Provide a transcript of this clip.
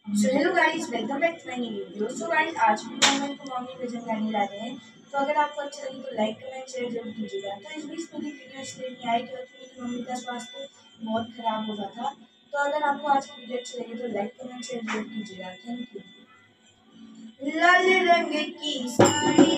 So hello guys, welcome back to my new video. So guys, आज भी हम आपको मॉर्निंग भजन गाने ला रहे हैं। तो अगर आपको अच्छा लगे तो लाइक कमेंट शेयर जरूर कीजिएगा। तो इस बीच पूरी वीडियो इसलिए नहीं आई क्योंकि मेरी मम्मी का स्वास्थ्य बहुत खराब हो रहा था। तो अगर आपको आज की वीडियो अच्छी लगी तो लाइक कमेंट शेयर जरूर कीजिएगा। Thank you. लाल रंग की साड़ी